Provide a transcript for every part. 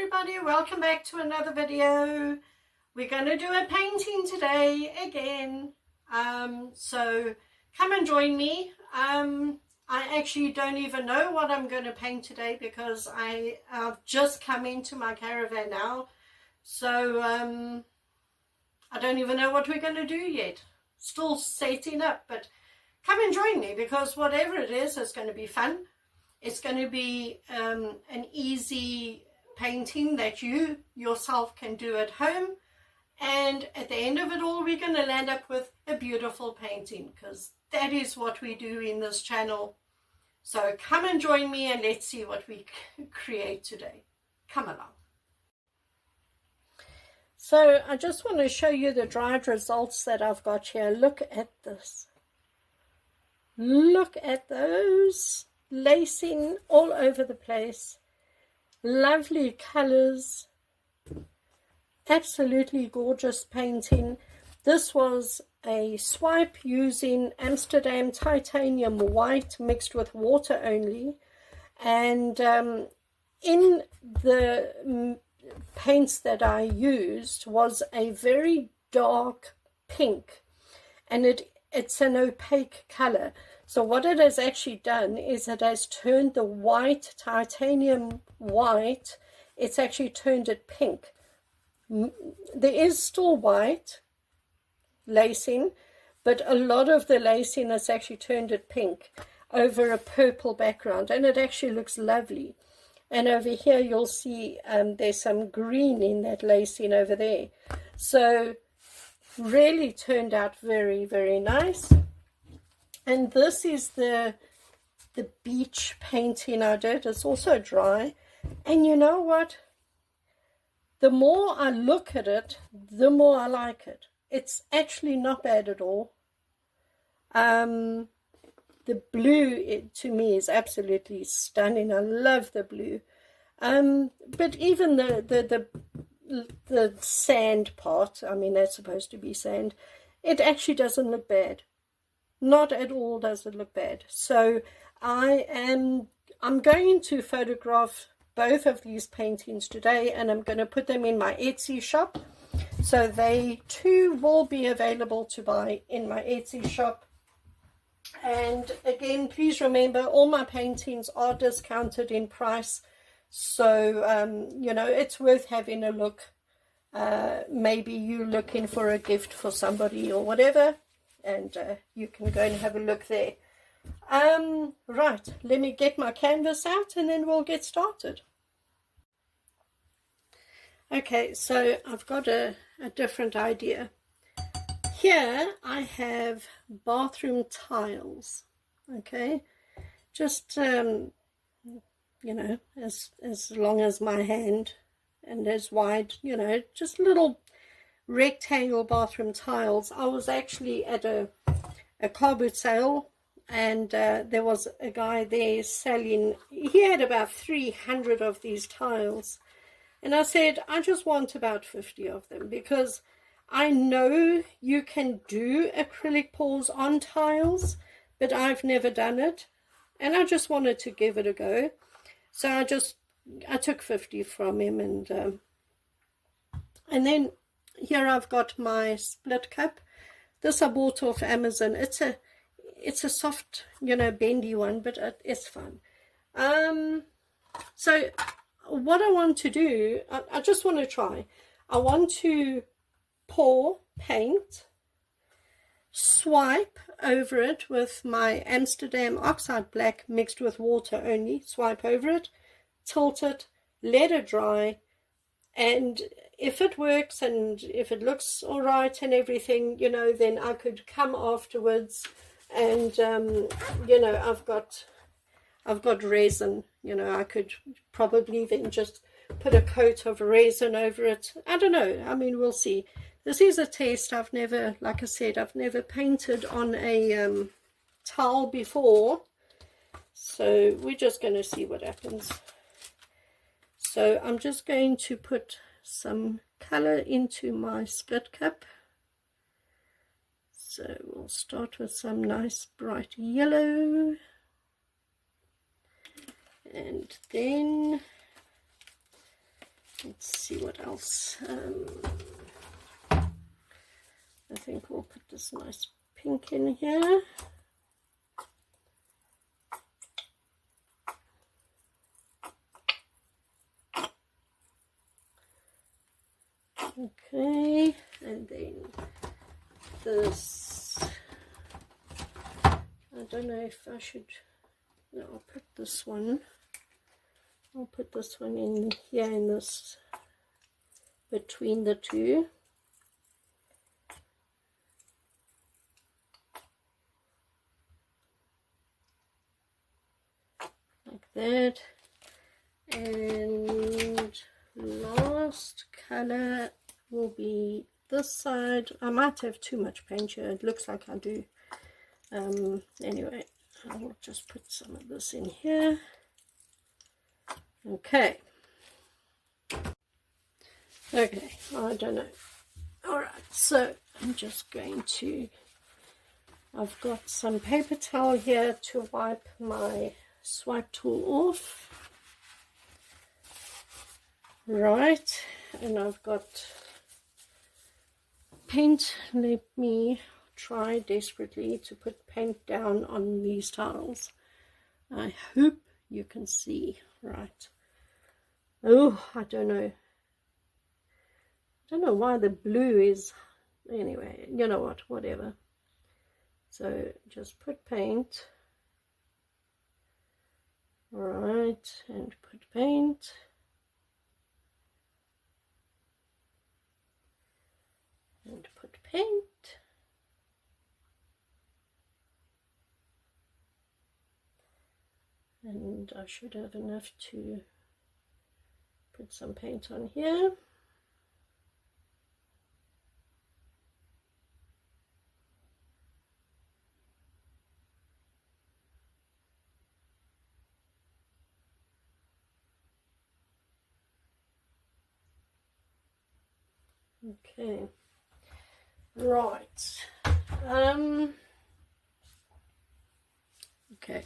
everybody, welcome back to another video. We're going to do a painting today again, so come and join me. I actually don't even know what I'm going to paint today because I've just come into my caravan now, so I don't even know what we're going to do yet. Still setting up, but come and join me because whatever it is, it's going to be fun. It's going to be an easy painting that you yourself can do at home, and at the end of it all we're going to land up with a beautiful painting because that is what we do in this channel. So come and join me and let's see what we create today. Come along. So I just want to show you the dried results that I've got here. Look at this. Look at those lacing all over the place. Lovely colors, absolutely gorgeous painting. This was a swipe using Amsterdam titanium white mixed with water only, and in the paints that I used was a very dark pink, and it's an opaque color. So what it has actually done is it has turned the white, titanium white, it's actually turned it pink. There is still white lacing, but a lot of the lacing has actually turned it pink over a purple background, and it actually looks lovely. And over here you'll see there's some green in that lacing over there. So really turned out very, very nice. And this is the beach painting I did. It's also dry. And you know what? The more I look at it, the more I like it. It's actually not bad at all. The blue, to me, is absolutely stunning. I love the blue. But even the sand part, I mean, that's supposed to be sand, it actually doesn't look bad. Not at all does it look bad. So I'm going to photograph both of these paintings today, and I'm going to put them in my Etsy shop. So they too will be available to buy in my Etsy shop. And again, please remember, all my paintings are discounted in price. So, you know, it's worth having a look. Maybe you're looking for a gift for somebody or whatever, and you can go and have a look there. Right, let me get my canvas out and then we'll get started. Okay, so I've got a different idea. Here I have bathroom tiles, okay, just, you know, as long as my hand and as wide, you know, just little rectangle bathroom tiles. I was actually at a car boot sale, and there was a guy there selling, he had about 300 of these tiles, and I said, I just want about 50 of them because I know you can do acrylic pours on tiles, but I've never done it, and I just wanted to give it a go. So I took 50 from him, and then here I've got my split cup. This I bought off Amazon. It's a soft, you know, bendy one, but it's fun. So what I want to do, I just want to try. I want to pour paint, swipe over it with my Amsterdam oxide black mixed with water only, swipe over it, tilt it, let it dry, and if it works and if it looks all right and everything, you know, then I could come afterwards and, you know, I've got resin, you know, I could probably then just put a coat of resin over it. I don't know. I mean, we'll see. This is a test. I've never, like I said, I've never painted on a tile before. So we're just going to see what happens. So I'm just going to put some color into my split cup. So we'll start with some nice bright yellow. And then Let's see what else. I think we'll put this nice pink in here. Okay, and then this, I don't know if I should, no, I'll put this one, I'll put this one in here, in this, between the two. Like that. And last color will be this side. I might have too much paint here, it looks like I do. Anyway, I'll just put some of this in here. Okay, I don't know. All right, so I'm just going to, I've got some paper towel here to wipe my swipe tool off. Right, and I've got paint. Let me try desperately to put paint down on these tiles. I hope you can see. Right. Oh, I don't know why the blue is, anyway, you know what, whatever. So just put paint. All right, and put paint. And put paint. And I should have enough to put some paint on here. Okay. Right. Okay.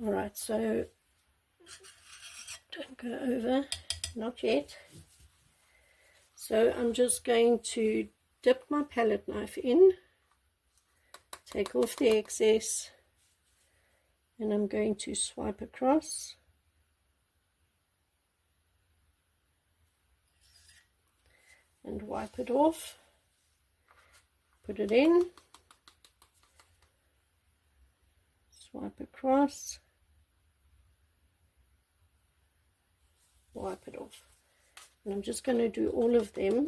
All right, so don't go over, not yet. So I'm just going to dip my palette knife in, take off the excess, and I'm going to swipe across. And wipe it off, put it in, swipe across, wipe it off. And I'm just going to do all of them.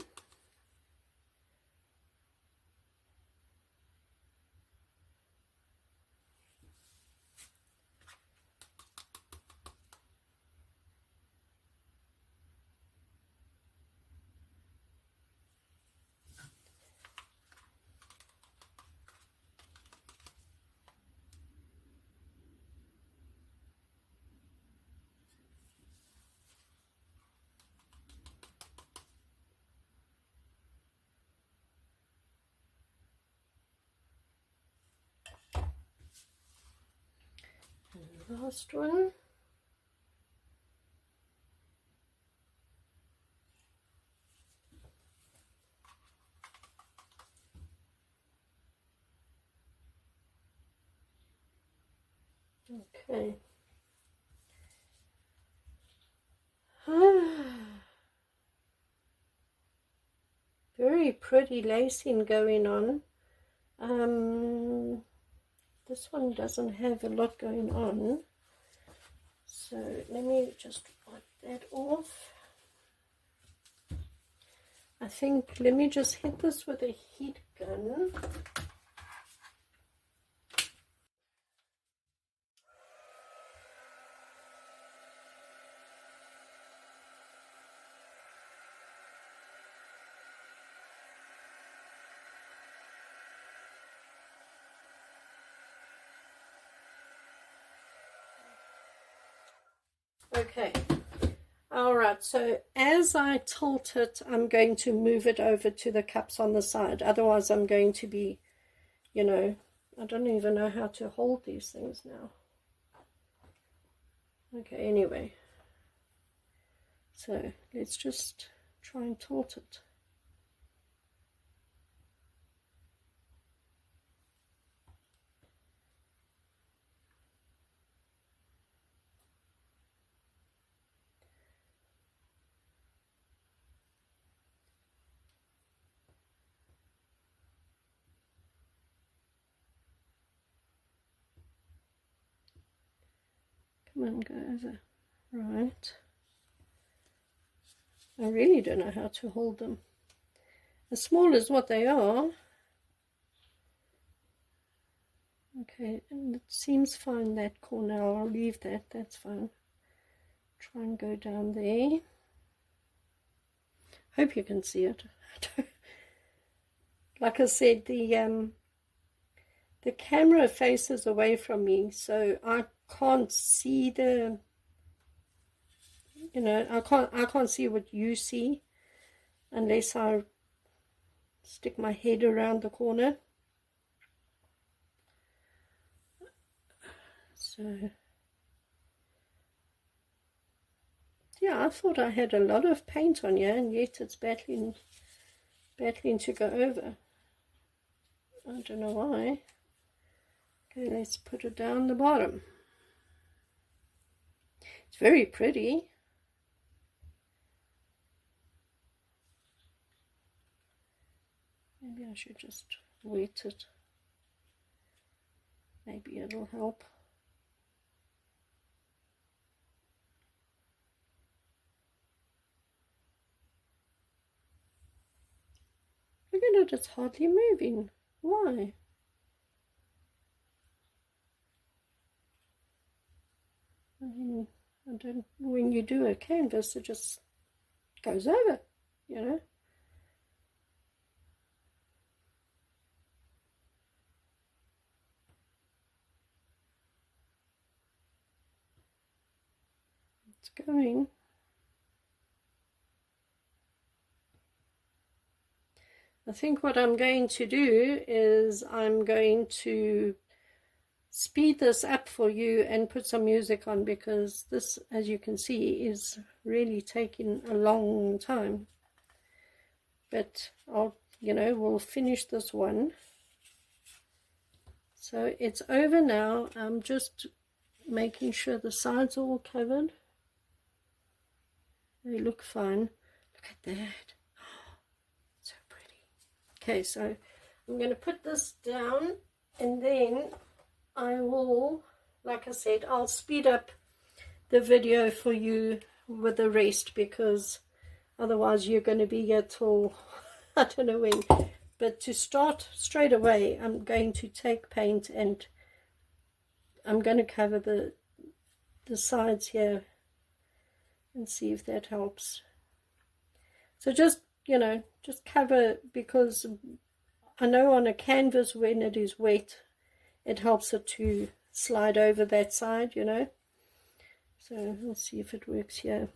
Last one. Okay. Very pretty lacing going on. This one doesn't have a lot going on. So let me just wipe that off. I think, let me just hit this with a heat gun. Okay, all right, so as I tilt it, I'm going to move it over to the cups on the side. Otherwise, I'm going to be, you know, I don't even know how to hold these things now. Okay, anyway. So let's just try and tilt it. Come on, go over. Right. I really don't know how to hold them. As small as what they are. Okay, and it seems fine, that corner. I'll leave that, that's fine. Try and go down there. Hope you can see it. Like I said, the camera faces away from me, so I can't see the, you know, I can't see what you see unless I stick my head around the corner. So yeah, I thought I had a lot of paint on here, and yet it's battling to go over. I don't know why. Okay, let's put it down the bottom. It's very pretty. Maybe I should just wet it. Maybe it'll help. Look at it, it's hardly moving. Why? I mean, I don't, when you do a canvas, it just goes over, you know. It's going. I think what I'm going to do is I'm going to speed this up for you and put some music on, because this, as you can see, is really taking a long time. But I'll, you know, we'll finish this one. So it's over now. I'm just making sure the sides are all covered. They look fine. Look at that. So pretty. Okay, so I'm going to put this down, and then I will, like I said, I'll speed up the video for you with the rest, because otherwise you're going to be here till I don't know when. But to start straight away, I'm going to take paint and I'm going to cover the sides here and see if that helps. So just, you know, just cover, because I know on a canvas when it is wet, it helps it to slide over that side, you know. So let's see if it works here.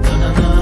Na na na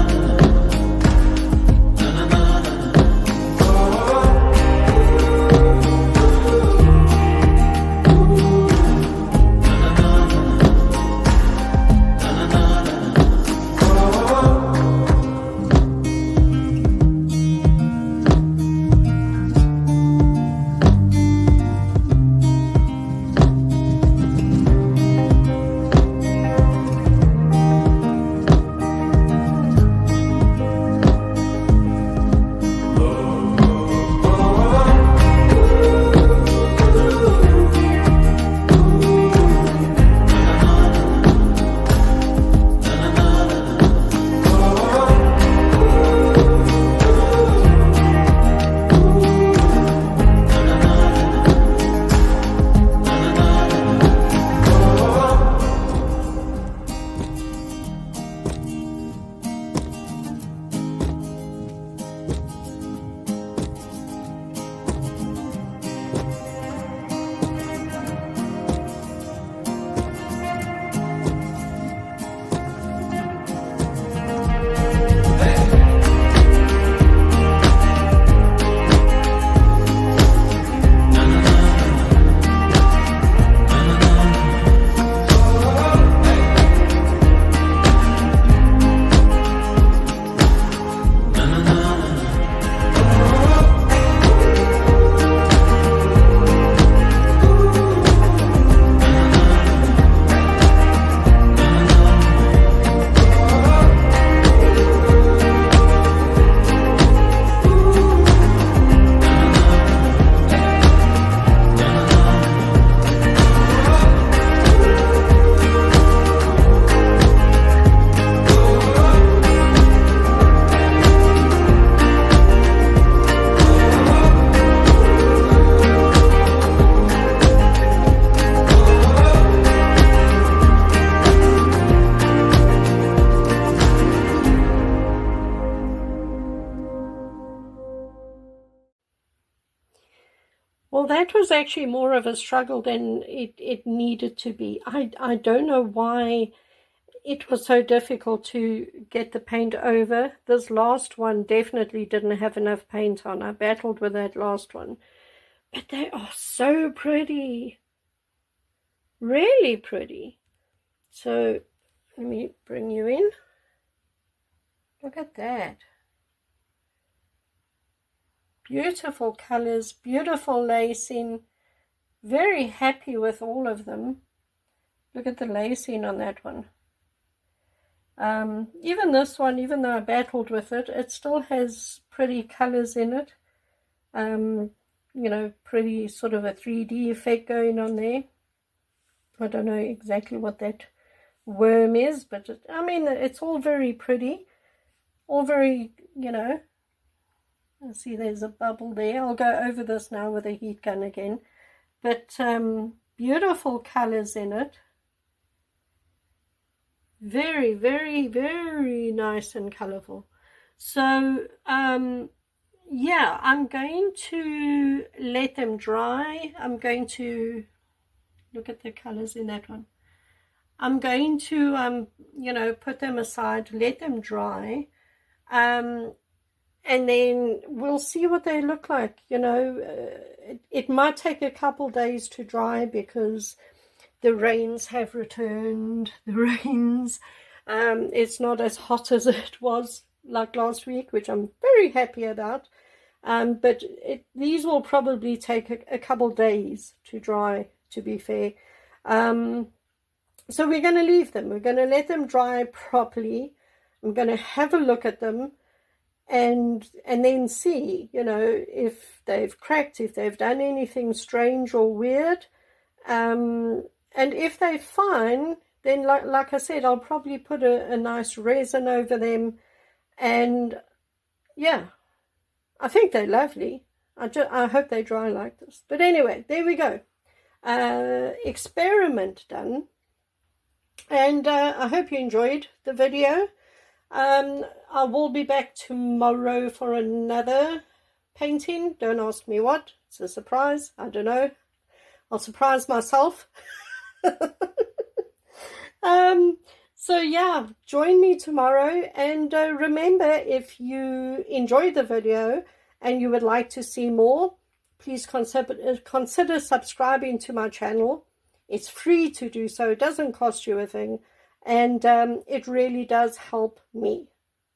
Well, that was actually more of a struggle than it needed to be. I don't know why it was so difficult to get the paint over. This last one definitely didn't have enough paint on. I battled with that last one. But they are so pretty. Really pretty. So let me bring you in. Look at that. Beautiful colors, beautiful lacing. Very happy with all of them. Look at the lacing on that one. Even this one, even though I battled with it, it still has pretty colors in it. You know, pretty sort of a 3D effect going on there. I don't know exactly what that worm is, but I mean, it's all very pretty. All very, you know, I see there's a bubble there. I'll go over this now with a heat gun again. But beautiful colors in it. Very, very, very nice and colorful. So, yeah, I'm going to let them dry. I'm going to look at the colors in that one. I'm going to, you know, put them aside, let them dry. And then we'll see what they look like. You know, it might take a couple days to dry because the rains have returned. The rains, it's not as hot as it was like last week, which I'm very happy about. But these will probably take a couple days to dry, to be fair. So we're going to leave them. We're going to let them dry properly. I'm going to have a look at them. And then see, you know, if they've cracked, if they've done anything strange or weird. And if they're fine, then like I said, I'll probably put a nice resin over them. And yeah, I think they're lovely. I hope they dry like this. But anyway, there we go. Experiment done. And I hope you enjoyed the video. I will be back tomorrow for another painting. Don't ask me what. It's a surprise. I don't know. I'll surprise myself. So yeah, join me tomorrow. And remember, if you enjoyed the video and you would like to see more, please consider subscribing to my channel. It's free to do so. It doesn't cost you a thing. And it really does help me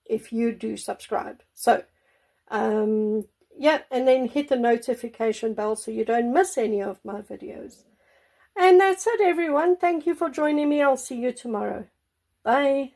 if you do subscribe. So, yeah, and then hit the notification bell so you don't miss any of my videos. And that's it, everyone. Thank you for joining me. I'll see you tomorrow. Bye.